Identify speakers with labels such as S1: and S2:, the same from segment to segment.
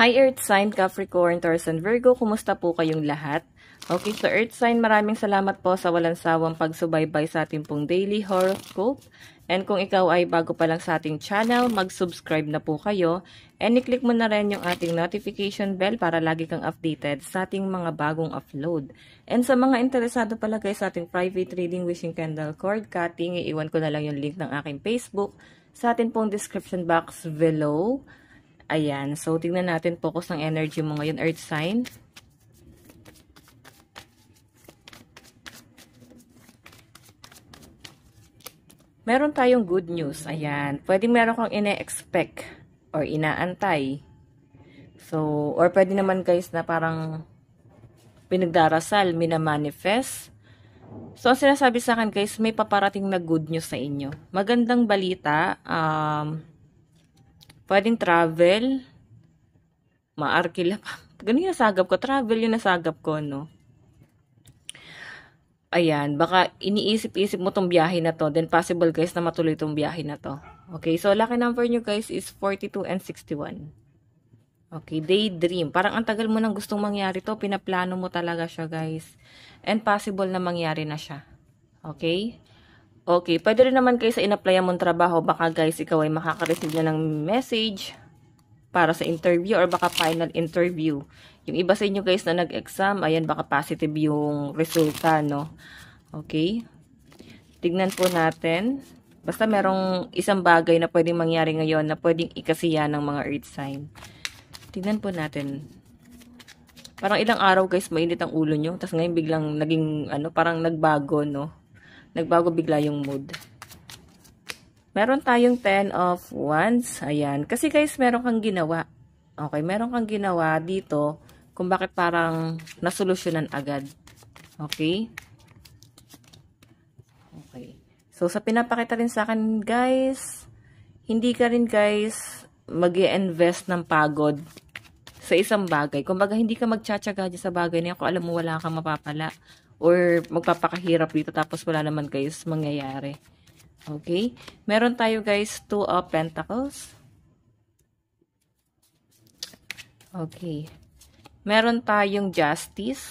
S1: Hi Earth Sign, Capricorn, Taurus, and Virgo. Kumusta po kayong lahat? Okay, so Earth Sign, maraming salamat po sa walang sawang pagsubaybay sa ating pong daily horoscope. And kung ikaw ay bago pa lang sa ating channel, mag-subscribe na po kayo. And i-click mo na rin yung ating notification bell para lagi kang updated sa ating mga bagong upload. And sa mga interesado pala guys sa ating private reading, wishing candle cord cutting, iiwan ko na lang yung link ng aking Facebook sa ating pong description box below. Ayan, so tingnan natin focus ng energy mo ngayon, Earth Sign. Meron tayong good news. Ayan, pwedeng meron kang ine-expect or inaantay. So, or pwede naman guys na parang pinagdarasal, minamanifest. So, ang sinasabi sa akin guys, may paparating na good news sa inyo. Magandang balita, pwedeng travel, maarkila pa. Ganun yung nasagap ko. Travel yung nasagap ko, no? Ayan, baka iniisip-isip mo tong biyahe na to. Then possible guys na matuloy tong biyahe na to. Okay, so lucky number nyo guys is 42 and 61. Okay, daydream. Parang ang tagal mo nang gustong mangyari to. Pinaplano mo talaga siya guys. And possible na mangyari na siya. Okay? Okay, pwede rin naman kayo sa in-applyan mong trabaho. Baka guys, ikaw ay makaka-receive na ng message para sa interview or baka final interview. Yung iba sa inyo guys na nag-exam, ayan, baka positive yung resulta, no? Okay? Tignan po natin. Basta merong isang bagay na pwedeng mangyari ngayon na pwedeng ikasiya ng mga earth sign. Tignan po natin. Parang ilang araw guys, mainit ang ulo nyo. Tapos ngayon biglang naging, parang nagbago, no? Nagbago bigla yung mood. Meron tayong 10 of Wands. Ayan. Kasi guys, meron kang ginawa. Okay, meron kang ginawa dito kung bakit parang nasolusyonan agad. Okay? Okay. So, sa pinapakita rin sa akin, guys, hindi ka rin, guys, mag-i-invest ng pagod sa isang bagay. Kumbaga, hindi ka magtsatsaga dyan sa bagay na yan kung alam mo wala kang mapapala or magpapakahirap dito tapos wala naman, guys, mangyayari. Okay? Meron tayo, guys, 2 of Pentacles. Okay. Meron tayong Justice.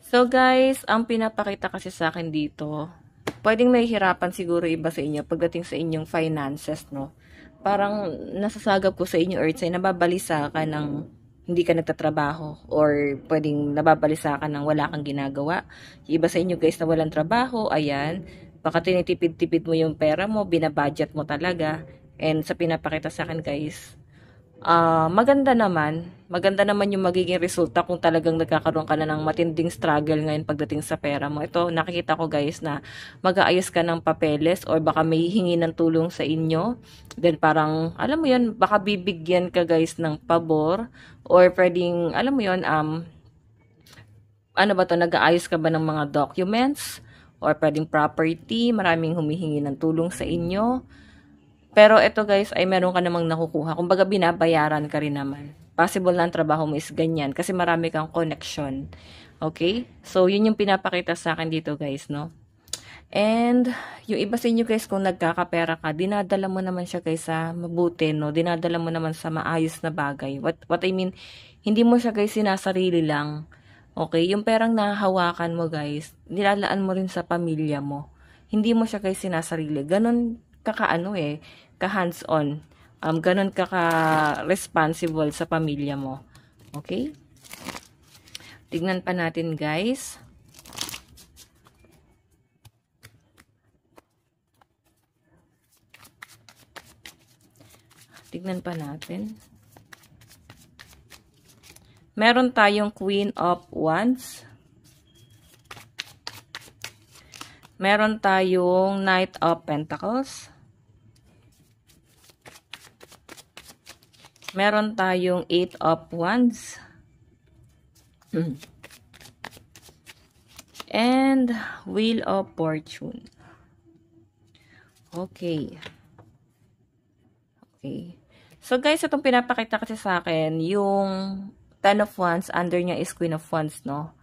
S1: So, guys, ang pinapakita kasi sa akin dito, pwedeng nahihirapan siguro iba sa inyo pagdating sa inyong finances, no? Parang nasasagap ko sa inyo, Earth, ay nababalisa ka ng hindi ka nagtatrabaho or pwedeng nababalisa ka ng wala kang ginagawa. Yung iba sa inyo, guys, na walang trabaho, ayan, baka tinitipid-tipid mo yung pera mo, binabudget mo talaga. And sa pinapakita sa akin guys, maganda naman yung magiging resulta kung talagang nagkakaroon ka na ng matinding struggle ngayon pagdating sa pera mo. Ito, nakikita ko guys na mag-aayos ka ng papeles or baka may hingi ng tulong sa inyo. Then parang, alam mo yun, baka bibigyan ka guys ng pabor or pwedeng, alam mo yun, nag-aayos ka ba ng mga documents or pwedeng property, maraming humihingi ng tulong sa inyo. Pero ito guys ay meron ka namang nakukuha. Kumbaga binabayaran ka rin naman. Possible na ang trabaho mo is ganyan kasi marami kang connection. Okay? So yun yung pinapakita sa akin dito guys, no? And yung iba sa inyo guys kung nagkakapera ka, dinadala mo naman siya guys sa mabuti, no? Dinadala mo naman sa maayos na bagay. What I mean, hindi mo siya guys sinasarili lang. Okay? Yung perang nahahawakan mo guys, nilalaan mo rin sa pamilya mo. Hindi mo siya guys sinasarili. Ganon ka hands-on. Ganon ka-responsible sa pamilya mo. Okay? Tignan pa natin, guys. Tignan pa natin. Meron tayong Queen of Wands. Meron tayong Knight of Pentacles. Meron tayong 8 of Wands. And Wheel of Fortune. Okay. Okay. So guys, itong pinapakita kasi sa akin, yung 10 of Wands, under niya is Queen of Wands, no?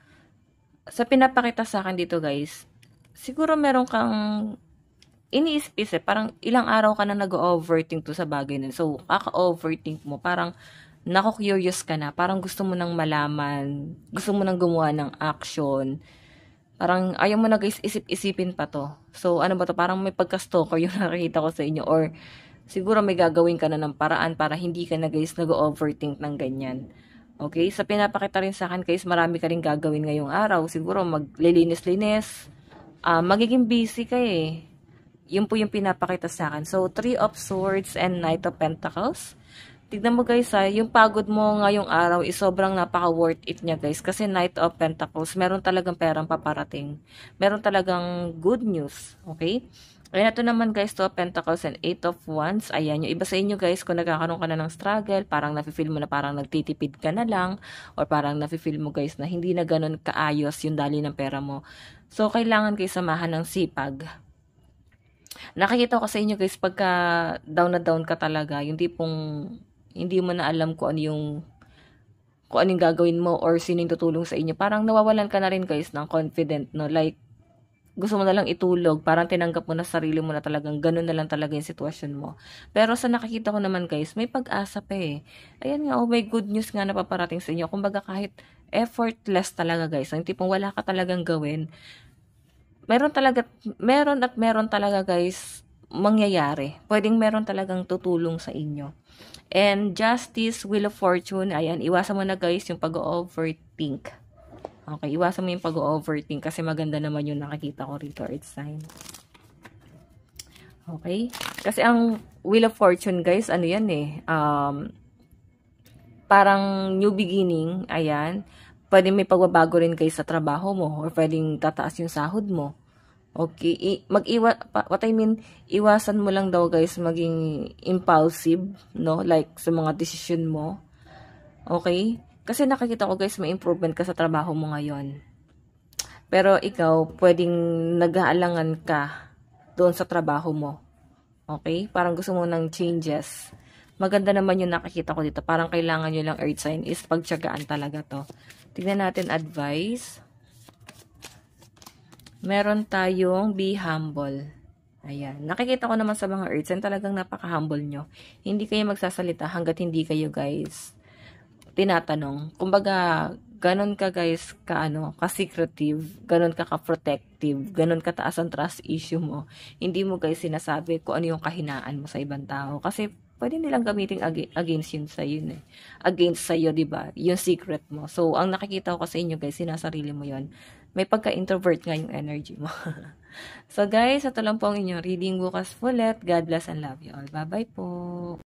S1: Sa pinapakita sa akin dito guys, siguro meron kang iniisip-isip, parang ilang araw ka na nag-overthink to sa bagay na. So, kaka-overthink mo, parang nako-curious ka na, parang gusto mo nang malaman, gusto mo nang gumawa ng action, parang ayaw mo na guys isip-isipin pa to. So, ano ba to? Parang may pagka-stalker yung nakikita ko sa inyo, or siguro may gagawin ka na ng paraan para hindi ka na guys nag-overthink ng ganyan. Okay? Sa pinapakita rin sa akin guys, marami ka rin gagawin ngayong araw. Siguro maglilinis-linis, magiging busy ka eh. Yun po yung pinapakita sa akin. So, 3 of Swords and Knight of Pentacles. Tignan mo guys yung pagod mo ngayong araw is sobrang napaka-worth it niya guys. Kasi Knight of Pentacles, meron talagang perang paparating. Meron talagang good news. Okay? Ayan, ito naman guys, 2 of Pentacles and 8 of Wands. Ayan, yung iba sa inyo guys, kung nagkakaroon ka na ng struggle, parang nafe-feel mo na parang nagtitipid ka na lang, or parang nafe-feel mo guys na hindi na ganun kaayos yung dali ng pera mo. So, kailangan kayo samahan ng sipag. Nakikita ko sa inyo guys, pagka down na down ka talaga, yung tipong hindi mo na alam kung ano yung gagawin mo or sino yung tutulong sa inyo. Parang nawawalan ka na rin guys ng confident, no? Like, gusto mo na lang itulog, parang tinanggap mo na sarili mo na talagang ganun na lang talaga yung sitwasyon mo. Pero sa nakikita ko naman guys, may pag-asa pa eh. Ayan nga, may good news nga na paparating sa inyo. Kumbaga kahit effortless talaga guys, yung tipong wala ka talagang gawin, meron talaga guys mangyayari. Pwedeng meron talagang tutulong sa inyo. And Justice, Wheel of Fortune, ayan, iwasan mo na guys yung pag-overthink. Okay, iwasan mo yung pag-overthink kasi maganda naman yung nakikita ko rito, Earth sign. Okay? Kasi ang Wheel of Fortune guys, ano yan eh, parang new beginning, ayan. Pwede may pagbabago rin guys sa trabaho mo, or pwedeng tataas yung sahod mo. Okay, iwasan mo lang daw guys maging impulsive, no? Like sa mga decision mo. Okay? Kasi nakikita ko guys may improvement ka sa trabaho mo ngayon. Pero ikaw, pwedeng nag-aalangan ka doon sa trabaho mo. Okay? Parang gusto mo ng changes. Maganda naman yung nakikita ko dito. Parang kailangan nyo lang earth sign is pagtiyagaan talaga to. Tignan natin advice. Meron tayong be humble. Ayan. Nakikita ko naman sa mga earth sign, talagang napaka-humble nyo. Hindi kayo magsasalita hanggat hindi kayo guys tinatanong. Kumbaga, ganon ka guys ka-secretive, ganon ka-protective, ganon kataas ang trust issue mo. Hindi mo guys sinasabi kung ano yung kahinaan mo sa ibang tao. Kasi pwede nilang gamitin against yun sa yun eh. Against sa'yo, diba? Yung secret mo. So, ang nakikita ko sa inyo guys, sinasarili mo yun. May pagka-introvert nga yung energy mo. So guys, ito lang po ang inyong reading bukas ulit. God bless and love you all. Bye-bye po.